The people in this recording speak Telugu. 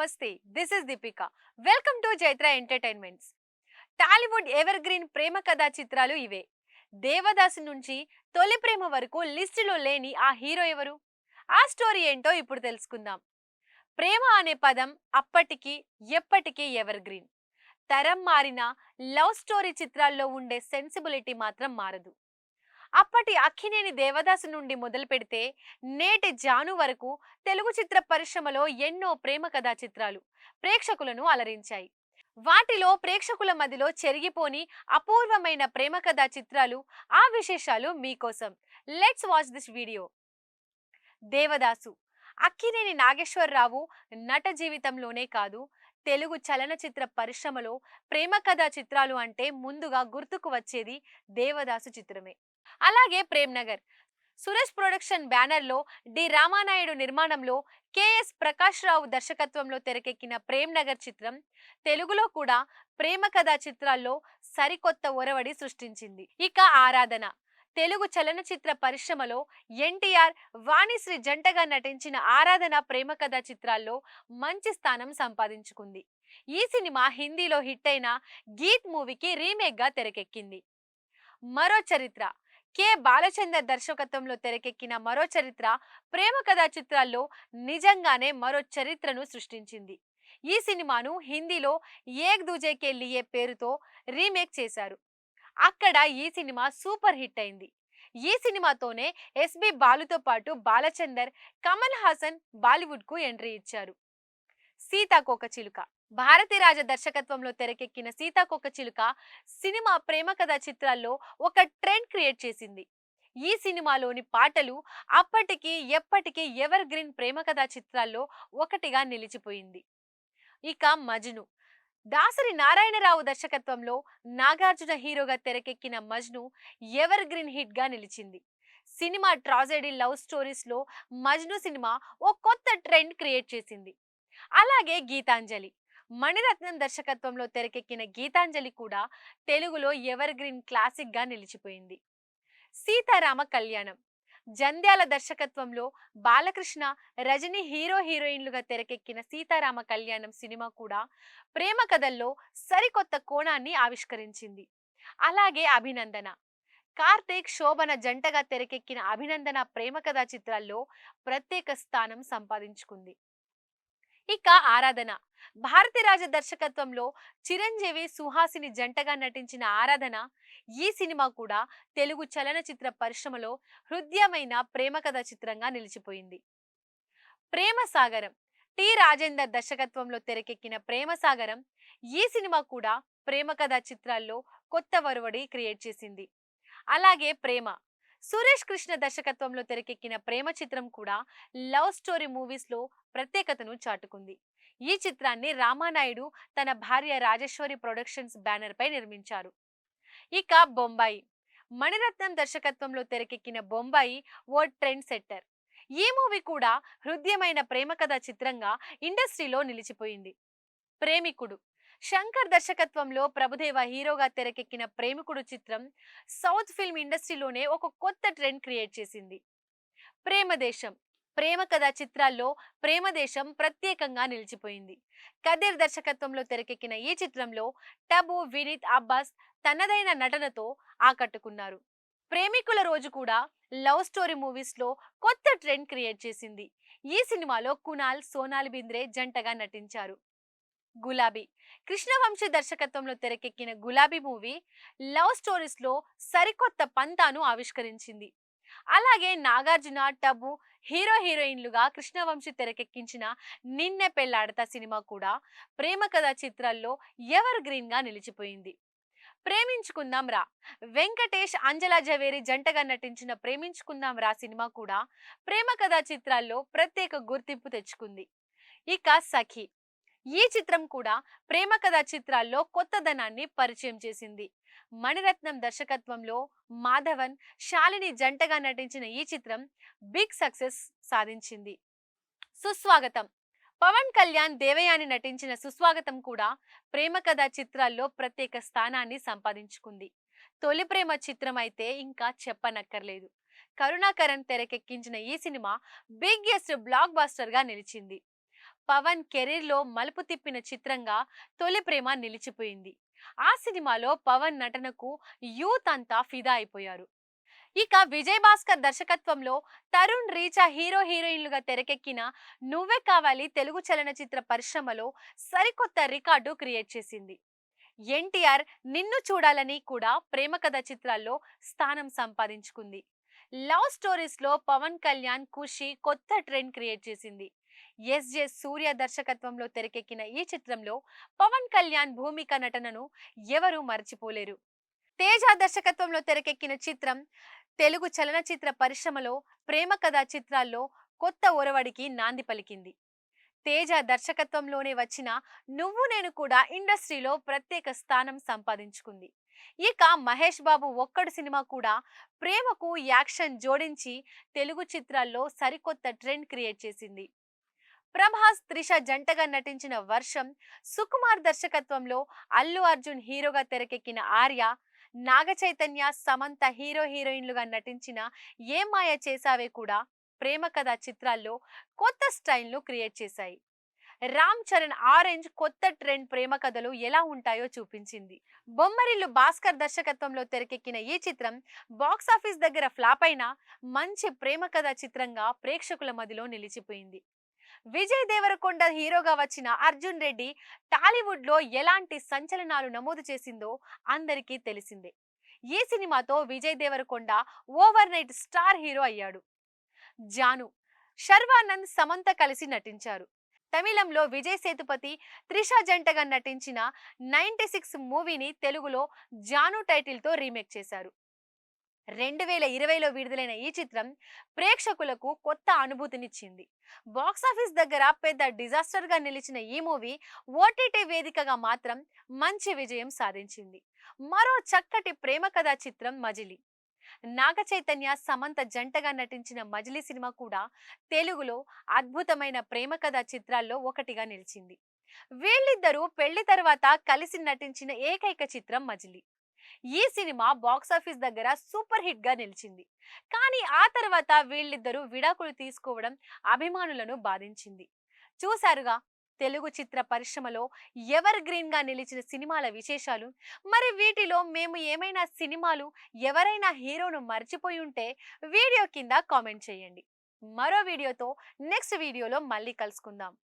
నమస్తే. This is Deepika. Welcome to Jaitra entertainments. Tollywood evergreen ప్రేమ కథా చిత్రాలు ఇవే. దేవదాసు నుంచి తొలి ప్రేమ వరకు లిస్టులో లేని ఆ హీరో ఎవరు? ఆ స్టోరీ ఏంటో ఇప్పుడు తెలుసుకుందాం. ప్రేమ అనే పదం అప్పటికి ఎప్పటికీ ఎవర్ గ్రీన్. తరం మారిన లవ్ స్టోరీ చిత్రాల్లో ఉండే సెన్సిబిలిటీ మాత్రం మారదు. అప్పటి అక్కినేని దేవదాసు నుండి మొదలు పెడితే నేటి జాను వరకు తెలుగు చిత్ర పరిశ్రమలో ఎన్నో ప్రేమ కథా చిత్రాలు ప్రేక్షకులను అలరించాయి. వాటిలో ప్రేక్షకుల మదిలో చెరిగిపోని అపూర్వమైన ప్రేమ కథా చిత్రాలు, ఆ విశేషాలు మీకోసం. Let's watch this video. Devadasu Akkineni Nageswara Rao నట జీవితంలోనే కాదు, తెలుగు చలనచిత్ర పరిశ్రమలో ప్రేమ కథా చిత్రాలు అంటే ముందుగా గుర్తుకు వచ్చేది దేవదాసు చిత్రమే. అలాగే ప్రేమ్ నగర్ సురేష్ ప్రొడక్షన్ బ్యానర్ లో డి రామానాయుడు నిర్మాణంలో కెఎస్ ప్రకాష్ రావు దర్శకత్వంలో తెరకెక్కిన ప్రేమ్ నగర్ చిత్రం తెలుగులో కూడా ప్రేమ కథా చిత్రాల్లో సరికొత్త ఒరవడి సృష్టించింది. ఇక ఆరాధన తెలుగు చలనచిత్ర పరిశ్రమలో ఎన్టీఆర్, వాణిశ్రీ జంటగా నటించిన ఆరాధన ప్రేమ కథా చిత్రాల్లో మంచి స్థానం సంపాదించుకుంది. ఈ సినిమా హిందీలో హిట్ అయిన గీత్ మూవీకి రీమేక్ గా తెరకెక్కింది. మరో చరిత్ర కె బాలచందర్ దర్శకత్వంలో తెరకెక్కిన మరో చరిత్ర ప్రేమ కథా చిత్రాల్లో నిజంగానే మరో చరిత్రను సృష్టించింది. ఈ సినిమాను హిందీలో ఏక్ దూజే కే లియే పేరుతో రీమేక్ చేశారు. అక్కడ ఈ సినిమా సూపర్ హిట్ అయింది. ఈ సినిమాతోనే ఎస్బి బాలుతో పాటు బాలచందర్, కమల్ హాసన్ బాలీవుడ్ కు ఎంట్రీ ఇచ్చారు. సీతాకోకచిలుక భారతీరాజ దర్శకత్వంలో తెరకెక్కిన సీతాకోకచిలుక సినిమా ప్రేమ కథా చిత్రాల్లో ఒక ట్రెండ్ క్రియేట్ చేసింది. ఈ సినిమాలోని పాటలు అప్పటికి ఎప్పటికీ ఎవర్ గ్రీన్ ప్రేమ కథా చిత్రాల్లో ఒకటిగా నిలిచిపోయింది. ఇక మజ్ను దాసరి నారాయణరావు దర్శకత్వంలో నాగార్జున హీరోగా తెరకెక్కిన మజ్ను ఎవర్ గ్రీన్ హిట్ గా నిలిచింది. సినిమా ట్రాజెడీ లవ్ స్టోరీస్ లో మజ్ను సినిమా ఓ కొత్త ట్రెండ్ క్రియేట్ చేసింది. అలాగే గీతాంజలి మణిరత్నం దర్శకత్వంలో తెరకెక్కిన గీతాంజలి కూడా తెలుగులో ఎవర్ గ్రీన్ క్లాసిక్ గా నిలిచిపోయింది. సీతారామ కళ్యాణం జంధ్యాల దర్శకత్వంలో బాలకృష్ణ, రజని హీరోయిన్లుగా తెరకెక్కిన సీతారామ కళ్యాణం సినిమా కూడా ప్రేమ కథల్లో సరికొత్త కోణాన్ని ఆవిష్కరించింది. అలాగే అభినందన కార్తీక్, శోభన జంటగా తెరకెక్కిన అభినందన ప్రేమ కథా చిత్రాల్లో ప్రత్యేక స్థానం సంపాదించుకుంది. ఇక ఆరాధన భారతీరాజ దర్శకత్వంలో చిరంజీవి, సుహాసిని జంటగా నటించిన ఆరాధన ఈ సినిమా కూడా తెలుగు చలనచిత్ర పరిశ్రమలో హృదయమైన ప్రేమ కథా చిత్రంగా నిలిచిపోయింది. ప్రేమ సాగరం టి రాజేందర్ దర్శకత్వంలో తెరకెక్కిన ప్రేమ సాగరం ఈ సినిమా కూడా ప్రేమ కథా చిత్రాల్లో కొత్త ఒరవడి క్రియేట్ చేసింది. అలాగే ప్రేమ సురేష్ కృష్ణ దర్శకత్వంలో తెరకెక్కిన ప్రేమ చిత్రం కూడా లవ్ స్టోరీ మూవీస్ లో ప్రత్యేకతను చాటుకుంది. ఈ చిత్రాన్ని రామానాయుడు తన భార్య రాజేశ్వరి ప్రొడక్షన్స్ బ్యానర్ పై నిర్మించారు. ఇక బొంబాయి మణిరత్నం దర్శకత్వంలో తెరకెక్కిన బొంబాయి ఓ ట్రెండ్ సెట్టర్. ఈ మూవీ కూడా హృదయమైన ప్రేమ కథా చిత్రంగా ఇండస్ట్రీలో నిలిచిపోయింది. ప్రేమికుడు శంకర్ దర్శకత్వంలో ప్రభుదేవ హీరోగా తెరకెక్కిన ప్రేమికుడు చిత్రం సౌత్ ఫిల్మ్ ఇండస్ట్రీలోనే ఒక కొత్త ట్రెండ్ క్రియేట్ చేసింది. ప్రేమదేశం ప్రేమ కథా చిత్రాల్లో ప్రేమదేశం ప్రత్యేకంగా నిలిచిపోయింది. కదీర్ దర్శకత్వంలో తెరకెక్కిన ఈ చిత్రంలో టబు, వినీత్, అబ్బాస్ తనదైన నటనతో ఆకట్టుకున్నారు. ప్రేమికుల రోజు కూడా లవ్ స్టోరీ మూవీస్ లో కొత్త ట్రెండ్ క్రియేట్ చేసింది. ఈ సినిమాలో కునాల్, సోనాలి బింద్రే జంటగా నటించారు. గులాబీ కృష్ణవంశీ దర్శకత్వంలో తెరకెక్కిన గులాబీ మూవీ లవ్ స్టోరీస్ లో సరికొత్త పంతాను ఆవిష్కరించింది. అలాగే నాగార్జున, టబు హీరోయిన్లుగా కృష్ణవంశీ తెరకెక్కించిన నిన్నే పెళ్లాడతా సినిమా కూడా ప్రేమ కథా చిత్రాల్లో ఎవర్ గ్రీన్ గా నిలిచిపోయింది. ప్రేమించుకుందాం రా వెంకటేష్, అంజలా జవేరి జంటగా నటించిన ప్రేమించుకుందాం రా సినిమా కూడా ప్రేమ కథా చిత్రాల్లో ప్రత్యేక గుర్తింపు తెచ్చుకుంది. ఇక సఖి ఈ చిత్రం కూడా ప్రేమ కథా చిత్రాల్లో కొత్తదనాన్ని పరిచయం చేసింది. మణిరత్నం దర్శకత్వంలో మాధవన్, శాలిని జంటగా నటించిన ఈ చిత్రం బిగ్ సక్సెస్ సాధించింది. సుస్వాగతం పవన్ కళ్యాణ్, దేవయాని నటించిన సుస్వాగతం కూడా ప్రేమ కథా చిత్రాల్లో ప్రత్యేక స్థానాన్ని సంపాదించుకుంది. తొలి ప్రేమ చిత్రం అయితే ఇంకా చెప్పనక్కర్లేదు. కరుణాకరన్ తెరకెక్కించిన ఈ సినిమా బిగ్గెస్ట్ బ్లాక్ బస్టర్ గా నిలిచింది. పవన్ కెరీర్లో మలుపు తిప్పిన చిత్రంగా తొలి ప్రేమ నిలిచిపోయింది. ఆ సినిమాలో పవన్ నటనకు యూత్ అంతా ఫిదా అయిపోయారు. ఇక విజయ్ భాస్కర్ దర్శకత్వంలో తరుణ్ రీచా హీరోయిన్లుగా తెరకెక్కిన నువ్వే కావాలి తెలుగు చలనచిత్ర పరిశ్రమలో సరికొత్త రికార్డు క్రియేట్ చేసింది. ఎన్టీఆర్ నిన్ను చూడాలని కూడా ప్రేమ కథ చిత్రాల్లో స్థానం సంపాదించుకుంది. లవ్ స్టోరీస్ లో పవన్ కళ్యాణ్ ఖుషి కొత్త ట్రెండ్ క్రియేట్ చేసింది. ఎస్జే సూర్య దర్శకత్వంలో తెరకెక్కిన ఈ చిత్రంలో పవన్ కళ్యాణ్ భూమిక నటనను ఎవరూ మర్చిపోలేరు. తేజ దర్శకత్వంలో తెరకెక్కిన చిత్రం తెలుగు చలనచిత్ర పరిశ్రమలో ప్రేమ కథా చిత్రాల్లో కొత్త ఒరవడికి నాంది పలికింది. తేజ దర్శకత్వంలోనే వచ్చిన నువ్వు నేను కూడా ఇండస్ట్రీలో ప్రత్యేక స్థానం సంపాదించుకుంది. ఇక మహేష్ బాబు ఒక్కడు సినిమా కూడా ప్రేమకు యాక్షన్ జోడించి తెలుగు చిత్రాల్లో సరికొత్త ట్రెండ్ క్రియేట్ చేసింది. ప్రభాస్ త్రిష జంటగా నటించిన వర్షం, సుకుమార్ దర్శకత్వంలో అల్లు అర్జున్ హీరోగా తెరకెక్కిన ఆర్య, నాగ చైతన్య సమంత హీరోయిన్లుగా నటించిన ఏ మాయ చేసావే కూడా ప్రేమ కథ చిత్రాల్లో కొత్త స్టైల్ను క్రియేట్ చేశాయి. రామ్ చరణ్ ఆరెంజ్ కొత్త ట్రెండ్ ప్రేమ కథలు ఎలా ఉంటాయో చూపించింది. బొమ్మరిల్లు భాస్కర్ దర్శకత్వంలో తెరకెక్కిన ఈ చిత్రం బాక్సాఫీస్ దగ్గర ఫ్లాప్ అయినా మంచి ప్రేమ కథ చిత్రంగా ప్రేక్షకుల మదిలో నిలిచిపోయింది. విజయ్ దేవరకొండ హీరోగా వచ్చిన అర్జున్ రెడ్డి టాలీవుడ్ లో ఎలాంటి సంచలనాలు నమోదు చేసిందో అందరికీ తెలిసిందే. ఈ సినిమాతో Vijay Deverakonda overnight star hero అయ్యాడు. జాను, శర్వానంద్, సమంత కలిసి నటించారు. తమిళంలో విజయ్ సేతుపతి త్రిష జంటగా నటించిన 96 మూవీని తెలుగులో జాను టైటిల్ తో రీమేక్ చేశారు. 2020లో విడుదలైన ఈ చిత్రం ప్రేక్షకులకు కొత్త అనుభూతినిచ్చింది. బాక్సాఫీస్ దగ్గర పెద్ద డిజాస్టర్ గా నిలిచిన ఈ మూవీ ఓటీటీ వేదికగా మాత్రం మంచి విజయం సాధించింది. మరో చక్కటి ప్రేమ కథా చిత్రం మజిలీ. నాగ చైతన్య సమంత జంటగా నటించిన మజిలీ సినిమా కూడా తెలుగులో అద్భుతమైన ప్రేమ కథా చిత్రాల్లో ఒకటిగా నిలిచింది. వీళ్ళిద్దరూ పెళ్లి తర్వాత కలిసి నటించిన ఏకైక చిత్రం మజిలీ. ఈ సినిమా బాక్సాఫీస్ దగ్గర సూపర్ హిట్ గా నిలిచింది. కానీ ఆ తర్వాత వీళ్ళిద్దరూ విడాకులు తీసుకోవడం అభిమానులను బాధించింది. చూశారుగా తెలుగు చిత్ర పరిశ్రమలో ఎవర్ గ్రీన్ గా నిలిచిన సినిమాల విశేషాలు. మరి వీటిలో మేము ఏమైనా సినిమాలు ఎవరైనా హీరోను మర్చిపోయి ఉంటే వీడియో కింద కామెంట్ చేయండి. మరో వీడియోతో నెక్స్ట్ వీడియోలో మళ్ళీ కలుసుకుందాం.